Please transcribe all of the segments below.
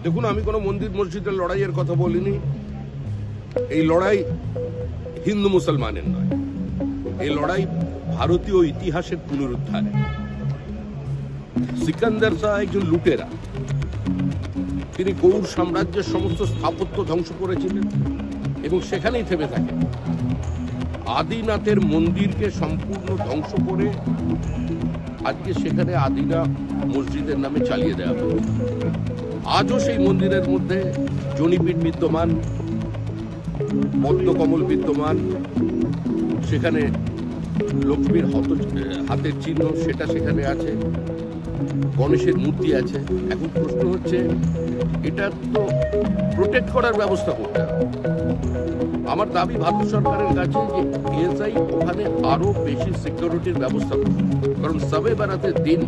দেখুন, আমি কোনো মন্দির মসজিদের লড়াইয়ের কথা বলিনি। এই লড়াই হিন্দু মুসলমানের নয়, এই লড়াই ভারতীয় ইতিহাসের পুনরুদ্ধারে। সিকান্দার শাহ একজন লুটেরা, তিনি গৌড় সাম্রাজ্যের সমস্ত স্থাপত্য ধ্বংস করেছিলেন এবং সেখানেই থেমে থাকেন। আদিনাথের মন্দিরকে সম্পূর্ণ ধ্বংস করে আজকে সেখানে আদিনা মসজিদের নামে চালিয়ে দেওয়া হয়েছে। আজও সেই মন্দিরের মধ্যে জনিপীঠ বিদ্যমান, পদ্মকমল বিদ্যমান, সেখানে লক্ষ্মীর হাতের চিহ্ন সেটা সেখানে আছে, গণেশের মূর্তি আছে। এখন প্রশ্ন হচ্ছে, এটা তো প্রোটেক্ট করার ব্যবস্থা করতে হবে। আমার দাবি ভারত সরকারের কাছে যে এএসআই ওখানে আরো বেশি সিকিউরিটির ব্যবস্থা করবে, কারণ সবে বেড়াতের দিন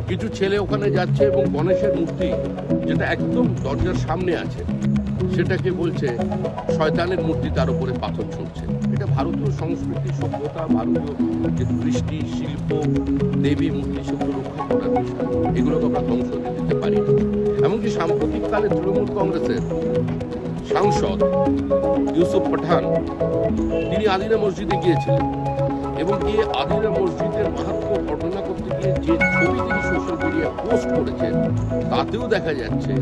কিছু ছেলে ওখানে যাচ্ছে এবং গণেশের মূর্তি যেটা একদম দরজার সামনে আছে সেটাকে বলছে শয়তানের মূর্তি, তার উপরে পাথর ছুঁড়ছে। এটা ভারতীয় সংস্কৃতি, সভ্যতা, ভারতীয় যে কৃষ্টি, শিল্প, দেবী মূর্তি, সেগুলো রক্ষা করার বিষয়। এগুলোকে আমরা ধ্বংস দিতে পারি না। এমনকি সাম্প্রতিককালে তৃণমূল কংগ্রেসের সাংসদ ইউসুফ পাঠান, তিনি আদিনা মসজিদে গিয়েছিলেন এবং গিয়ে আদিনা মসজিদের মাহাত্ম্য বর্ণনা করতে গিয়ে যে ছবি তিনি সোশ্যাল মিডিয়ায় পোস্ট করেছেন, তাতেও দেখা যাচ্ছে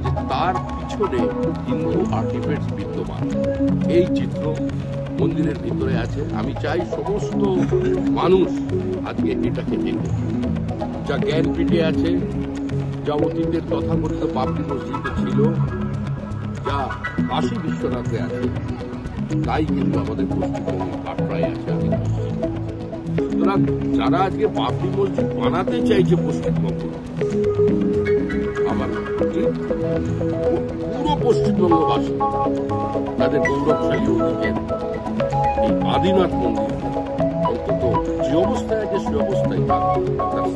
যে তার পিছনে হিন্দু আর্টিফ্যাক্টস বিদ্যমান। এই চিত্র মন্দিরের ভিতরে আছে। আমি চাই সমস্ত মানুষ আজকে এটাকে দেখুন। যা জ্ঞানপীঠে আছে, যা অতীতের তথাকথিত বাবরি মসজিদে ছিল, যা কাশী বিশ্বনাথে আছে, তাই কিন্তু আমাদের পশ্চিমবঙ্গের কাটরায় আছে আদিনা মসজিদ। সুতরাং যারা আজকে বাবরি মসজিদ বানাতে চাইছে পশ্চিমবঙ্গ, আমার পুরো পশ্চিমবঙ্গবাসী তাদের গৌরবশালী অতীতের এই আদিনাথ মন্দির অন্তত যে অবস্থায় আছে সে অবস্থায় তার